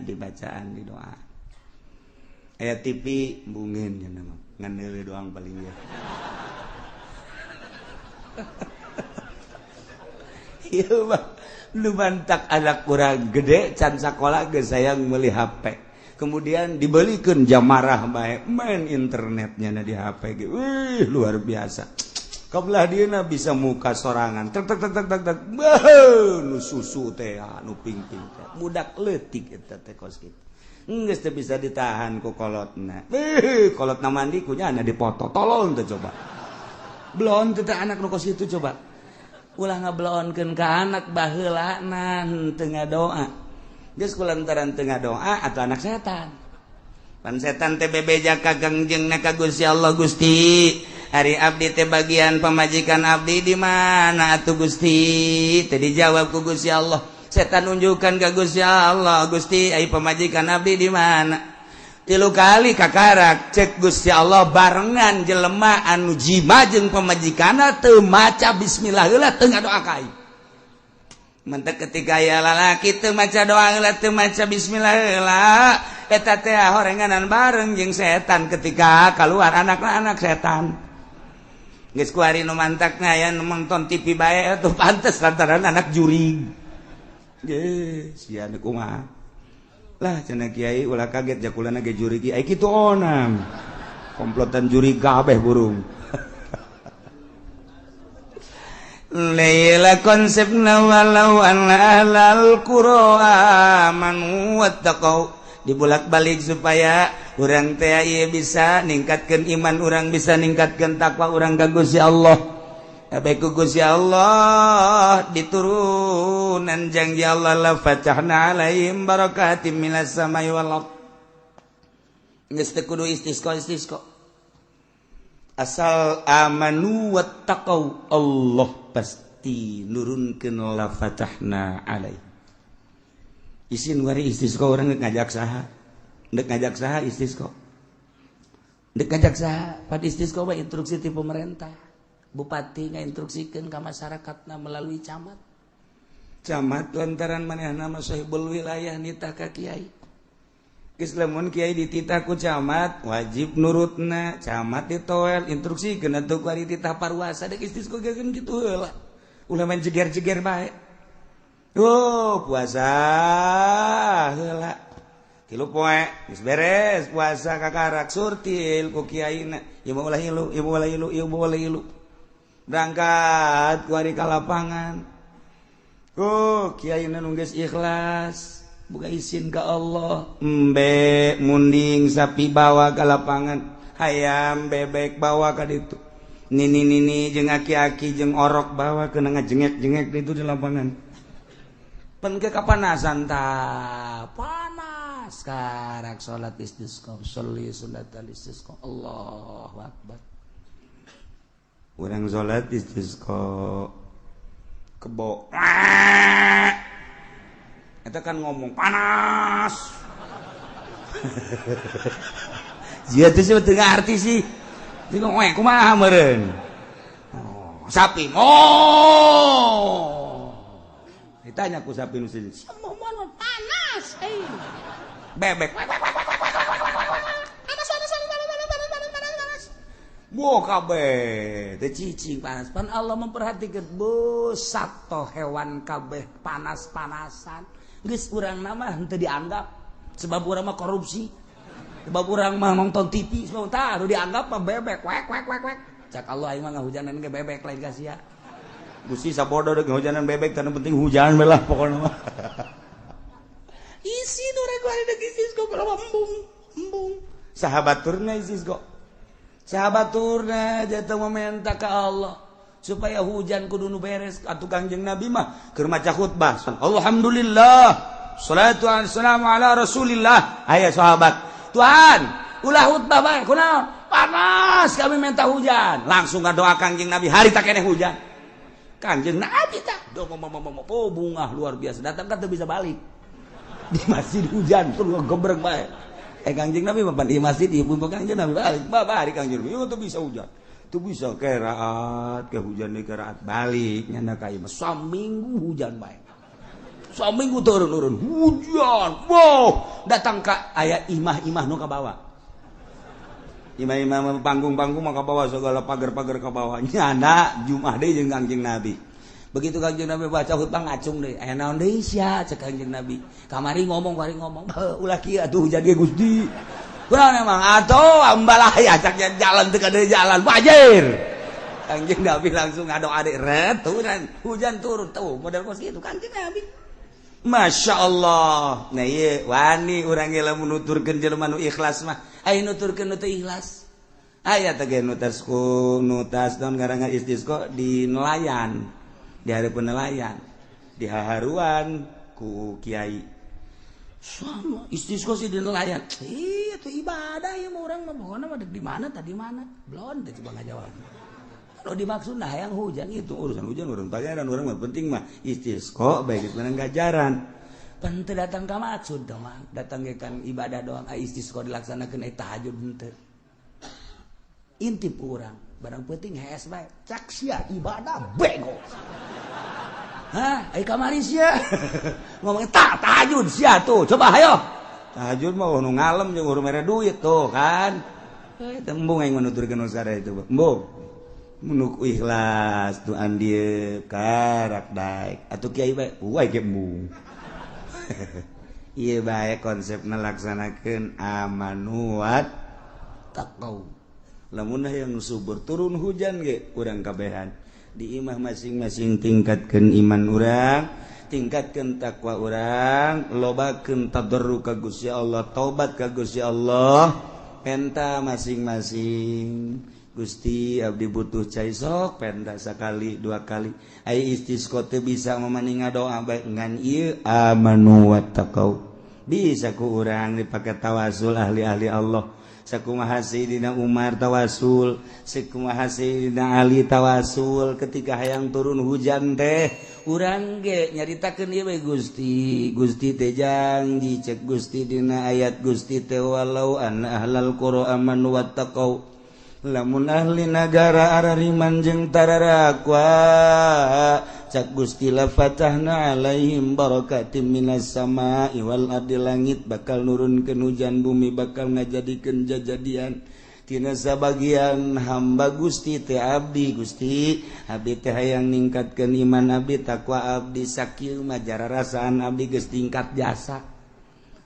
dibacaan di doa. Ayat TV bungen ya nama ngandeuli doang paling ya. Ieu mah lu bantak anak kurang gede can sakola geus sayang meuli HP. Kemudian dibelikeun jamarah bae main internetnya na di HP ge. Wih luar biasa. Kabelah dieuna bisa muka sorangan tek nu susu teh nu ping-ping teh budak leutik eta teh kos kitu geus teu bisa ditahan ku kolotna. Kolotna mandi kunyana dipoto tolong teh coba. Belon teh anak nu kos itu coba. Ulah ngablonkeun ka anak baheulana teu ngadoa. Geus kulantaran teu ngadoa atuh anak setan. Pan setan teh bebeja ka gangjengna ka Gusti Allah Gusti. Ari abdi teh bagian pamajikan abdi di mana atuh Gusti? Teh dijawab ku Gusti Allah. Setan nunjukkan ke Gusti Allah, Gusti ai pamajikan abdi di mana? 3 kali kakarak cek Gusti Allah barengan jelema anu jima jeung pamajikanna teu maca bismillah heula teu ngadoa ka aing. Mentek ketika aya lalaki teu maca doa heula teu maca bismillah heula, eta teh horenganan bareng jeung setan ketika keluar anak-anak setan. Geus ku ari nu mantakna aya nu nonton TV bae atuh pantes lantaran anak jurig. Ye, sia nu kumaha? Lah cenah kiai ulah kaget jakulana ge jurig ai kitu onam. Komplotan jurig kabeh burung. Laila konsepna walau anna ahlal qura amanu wattaqau dibulak-balik supaya urang teh ieu bisa ningkatkeun iman urang bisa ningkatkeun takwa urang ka Gusti Allah. Abeku Gusti Allah diturunan janji Allah la fatahna alaihim barakatim minas samai wal ardh. Geus teu kudu istisqa. Asal amanu wattaqau Allah pasti nurunkeun la fatahna alaihim. Isin wari istisqa urang ngajak saha? Ndek ngajak saha istisqa? Ndek ngajak saha? Pad istisqa mah instruksi ti pemerintah. Bupati ngainstruksikeun ka masyarakatna melalui camat. Camat lantaran manehna mah sahibul wilayah nitah ka kiai. Geus lamun kiai dititah ku camat, wajib nurutna. Camat ditoel instruksikeun atuh ku ari titah parwasa dek istisqa geun kitu heula. Ulah main jeger-jeger bae. Oh, puasa heula. 3 poe geus beres puasa kakarak surtil ku kiaina. Ieu ulah ilu. Berangkat ku ari ka lapangan. Oh, kiai nu geus ikhlas, buka izin ka Allah. Embe munding sapi bawa ka lapangan, hayam bebek bawa ka ditu. Nini jeung aki-aki jeung orok bawa keuna ngajengek-jengek ditu di lapangan. Pen ke kapanasan tah, panas karak salat istisqa, sholli salatal istisqa. Allahu akbar. Urang salat istisqa kebo. Eta kan ngomong panas. Sia teh teu ngarti sih. Dia ngomong kumaha meureun. Oh, sapi. Oh. Ditanya ku sapi nu sini. Samohon panas. Bebek. Bo kabeh teh cicing panas. Pan Allah memperhatikan bosat toh hewan kabeh panas-panasan. Geus urang mah henteu dianggap sebab urang mah korupsi. Sebab urang mah nonton TV sebab tah dianggap mah bebek wek. Cak Allah aing mah ngahujanan ge bebek lain ka sia. Gusti sabodo deuk ngahujanan bebek tanu penting hujan we lah pokona mah. Isi nu regari deuk isis go berapa embung. Sahabaturna isis go. Sahabaturna jatuh meminta ke Allah supaya hujan kudu nu beres atuh Kangjeng Nabi mah keur maca khutbah. Alhamdulillah, shalatu wassalamu ala Rasulillah. Aya sahabat, Tuhan, ulah khutbah bae kunaon? Panas kami minta hujan. Langsung ngadoa Kangjeng Nabi, hari tak keneh hujan. Kangjeng Nabi tah oh bunga luar biasa. Datang kan teu bisa balik. Di masjid hujan pun ngegebrek bae. Kangjeng Nabi mapan di masjid ibu Kangjeng Nabi balik babari Kangjeng Nabi tuh bisa hujan tuh bisa keraat ke hujan di keraat balik nyanda ka ieu saminggu hujan bae saminggu turun hujan wow datang ka aya imah-imah nu ka bawah imah-imah panggung-panggung mah ka bawah segala pagar-pagar ka bawah nyanda Jumat deui jeung Kangjeng Nabi. Begitu Kangjeng Nabi baca khutbah ngacung deui. Aya naon deui sia cek Kangjeng Nabi. Kamari ngomong. Ulah kieu atuh hujan ge Gusti. Kunaon emang atuh ambalah aya cak jalan teu kada jalan wajir. Kangjeng Nabi langsung ngadoa deui ret turun hujan turun tuh model kos kitu Kangjeng Nabi. Masya Allah nah wani urang menuturkan jelema nu ikhlas mah aya nuturkeun nu teu ikhlas aya teh nutasku nutas naon ngaranna istisqa di nelayan di hareupeun nelayan di haharuan ku kiai sama istisqa sih di nelayan itu ibadah ya urang mah pokona mah di mana tadi mana belum teh coba ngajawab kalau dimaksud nah yang hujan itu urusan hujan urang pangeran urang mah penting mah istisqa baik itu ganjaran pan teu datang ka maksud teh mah datang ge kan ibadah doang istisqa dilaksanakeun tahajud henteu intip urang barang penting hees bae cak sia ibadah bego hah ai kamari sia ngomong tahajud sia tuh coba hayo tahajud mah nu ngalem jeung urang mere duit tuh kan tembung aing menuturkeun usara itu embung menuk ikhlas tu andieu karak daek atuh kiai bae uai ge embung ieu bae konsepna laksanakeun amanu wat taqau lamun yang subur turun hujan ge urang kabehan di imah masing-masing tingkatkeun iman urang tingkatkeun takwa urang lobakeun tadarruk ka Gusti Allah taubat ka Gusti Allah penta masing-masing Gusti abdi butuh cai sok penta sakali dua kali ai istisqa teu bisa mamaninga doa bae ngan ieu amanu wattaqau bisa ku urang dipake tawasul ahli-ahli Allah sakumaha Sayyidina Umar tawasul sakumaha Sayyidina Ali tawasul ketika hayang turun hujan teh urang ge nyaritakeun ieu bae Gusti teh janji cek Gusti dina ayat Gusti teh walau anna ahlal qura amanu wattaqau lamun ahli nagara arariman jeung tararakwa cak Gusti la fatahna alaihim barakatim minas sama'i wal ardi langit bakal nurunkeun hujan bumi bakal ngajadikeun jajadian tina sabagian hamba Gusti teh abdi Gusti abdi teh hayang ningkatkeun iman abdi takwa abdi sakieu mah jararasaan abdi geus tingkat jasa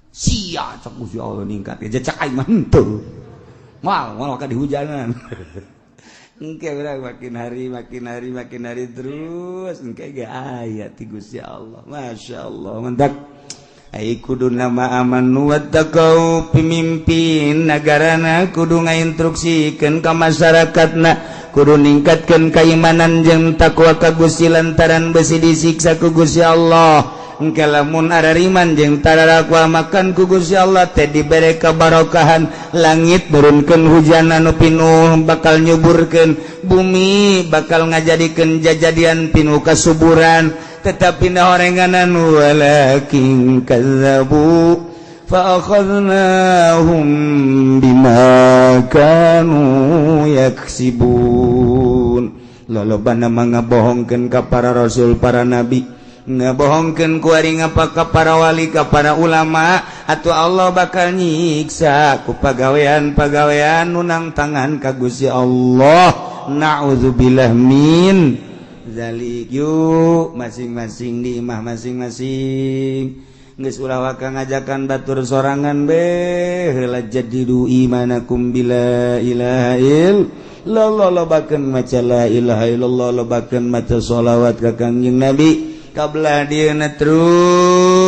sia cak Gusti Allah ningkat ge cak aing mah henteu mal ka dihujanan engke urang makin hari terus engke ge aya ti Gusti Allah masyaallah mantap ai kudu nama amanu wattaqau pimimpin nagarana kudu ngainstruksikeun ka masyarakatna kudu ningkatkeun keimanan jeung takwa ka Gusti lantaran besi disiksa ku Gusti Allah engke lamun arariman jeung tararakwa makan ku Gusti Allah teh dibere kabarokahan langit nurunkeun hujan anu pinuh bakal nyuburkeun bumi bakal ngajadikeun jajadian pinuh kasuburan tetapi na horenganan walakin kadzabu fa akhadnahum bima kanu yaksibun lolobana mangabohongkeun ka para rasul para nabi ngabohongkeun ku ari ngapa ka para wali ka para ulama atuh Allah bakal nyiksa ku pagawean-pagawean nu nang tangan ka Gusti Allah naudzubillah min zalik yuk masing-masing di imah masing-masing geus ulah waka ngajakan batur sorangan be heula jadidu imanakum bila ilaha illallah lobakeun maca la ilaha illallah lobakeun maca sholawat ka Kangjeng Nabi kablah dieuna terus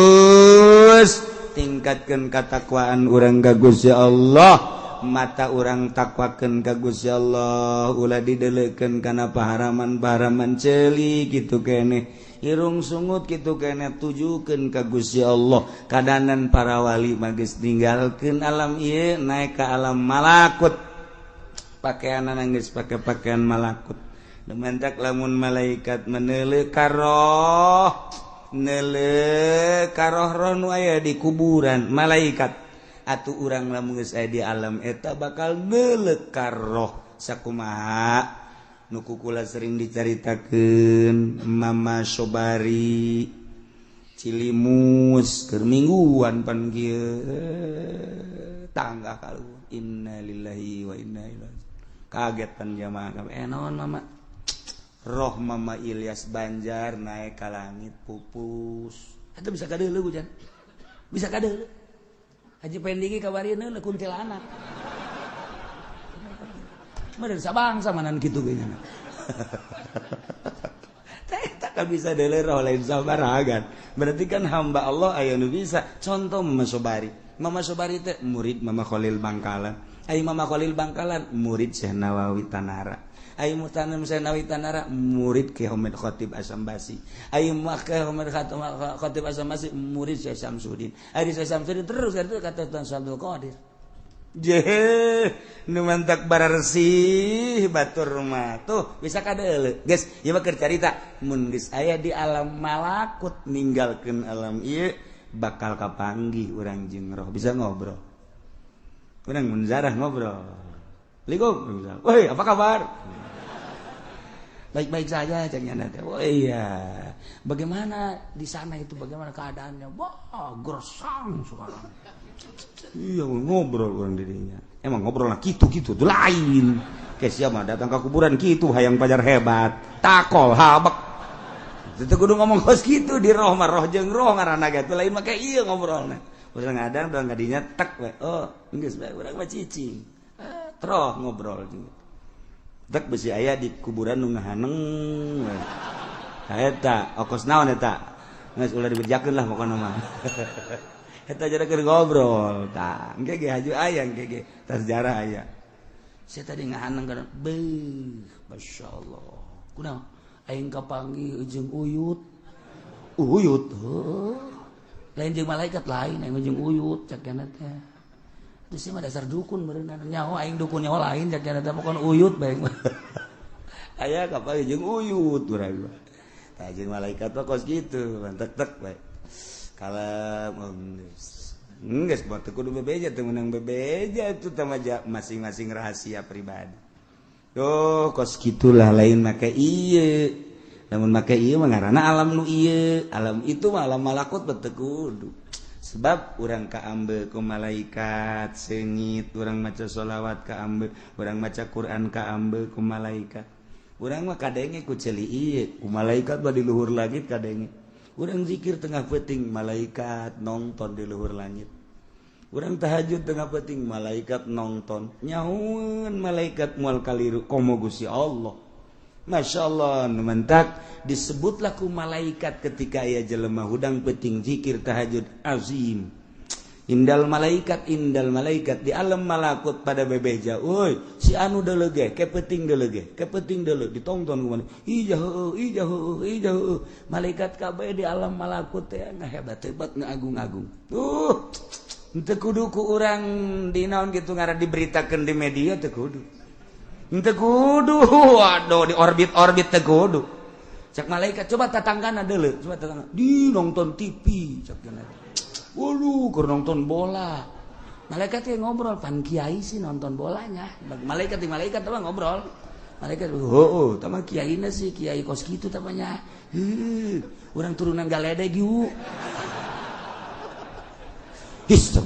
tingkatkeun katakwaan urang ka Gusti Allah mata urang takwakeun ka Gusti Allah ulah dideleukeun kana paharaman-paharaman ceuli kitu keneh irung sungut kitu keneh tujukeun ka Gusti Allah kadanan para wali mah geus ninggalkeun alam ieu naek ka alam malakut pakaianna geus pake pakaian malakut dementak lamun malaikat meneuleuh karoh roh nu aya di kuburan malaikat atuh urang lamun geus aya di alam eta bakal neuleuh karoh sakumaha nu kukula sering dicaritakeun Mama Sobari Cilimus keur mingguan pan kieu tangga kaluhur innalillahi wa inna ilaihi kaget pan jamaah kabeh naon mama roh Mama Ilyas Banjar naik ka langit pupus eta bisa kadeuleuh hujan bisa kadeuleuh Haji Pendiki kabarieun le kuntilanak meureun sabangsa manan kitu ge nya teh kan bisa roh lain sabaragan berarti kan hamba Allah aya nu bisa contoh Mama Sobari teh murid Mama Khalil Bangkalan ai Mama Khalil Bangkalan murid Syekh Nawawi Tanara ai Mutanam Syekh Nawawi Tanara murid Ki Hamid Khatib Asambasi ai Ki Hamid Khatib Asambasi murid Syekh Samsudin ai Syekh Samsudin terus kata Tuan Abdul Qadir nu mantak bararsi batur rumah tuh bisa kadeuleu geus ieu mah keur carita mun geus aya di alam malakut ninggalkeun alam ieu bakal kapanggih urang jeung roh bisa ngobrol urang mun zarah ngobrol Assalamualaikum woi apa kabar baik-baik saja caknya teh oh iya bagaimana di sana itu bagaimana keadaannya wah gersang sekarang iya ngobrol orang dirinya emang ngobrol lah gitu tuh lain kayak siapa datang ke kuburan gitu hayang pajar hebat takol habak itu kudu ngomong kos gitu di roh mah roh jeung roh ngaranna gitu lain mah kayak iya ngobrolna urang ngadan urang ngadinya tek we oh geus bae urang mah cicing troh ngobrol gitu tek besi aya di kuburan nu ngahaneng eta okos naon eta geus ulah dibejakeun lah pokona mah eta jara keur ngobrol tah engke ge haju aya engke ge sejarah aya saya tadi ngahaneng kana beuh masyaallah kunaon aing kapanggih jeung uyut heuh lain jeung malaikat lain aing jeung uyut cak kana teh terus mah dasar dukun beuneuran nyaho aing dukun nyaho lain cak kana teh pokona uyut bae aya kapanggih jeung uyut urang tah jeung malaikat mah kos kitu tek-tek bae kalau enggak buat kudu bebeja tuh menang bebeja itu tamaja masing-masing rahasia pribadi. Tuh kos gitulah lain make ieu. Namun make ieu mah ngaranna alam nu ieu. Alam itu mah alam malakut bete kudu. Sebab urang kaambe ku malaikat seungit, urang maca sholawat kaambe, urang maca Quran kaambe ku malaikat. Urang mah kadenge ku ceuli ieu, ku malaikat mah di luhur langit kadenge. Urang zikir tengah peuting malaikat nonton di luhur langit. Urang tahajud tengah peuting malaikat nonton. Nyahoeun malaikat moal kaliru komo Gusti Allah. Masyaallah nu mentak disebutlah ku malaikat ketika aya jelema hudang peuting zikir tahajud azim. Indal malaikat di alam malakut pada bebeja euy si anu deuleu ge kepeuting deuleu ditonton ku mana ijah malaikat kabeh di alam malakut teh ngahebat-hebat ngaagung-agung henteu kudu ku urang dinaon kitu ngaran diberitakeun di media teu kudu waduh di orbit teu kudu cak malaikat coba tatanggana deuleu di nonton TV cak kana waduh keur nonton bola malaikat yang ngobrol pan kiai sih nonton bolanya malaikat apa ngobrol malaikat tama kiaina sih kiai kos kitu tamanya urang turunan galedeg yuk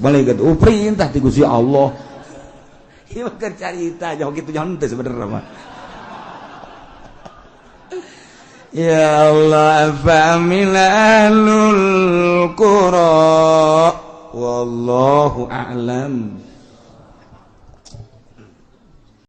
malaikat perintah ti Gusti Allah ieu keur carita jauh kitu jangan teh sebenarnya mah Ya Allah famil ahlul Qur'an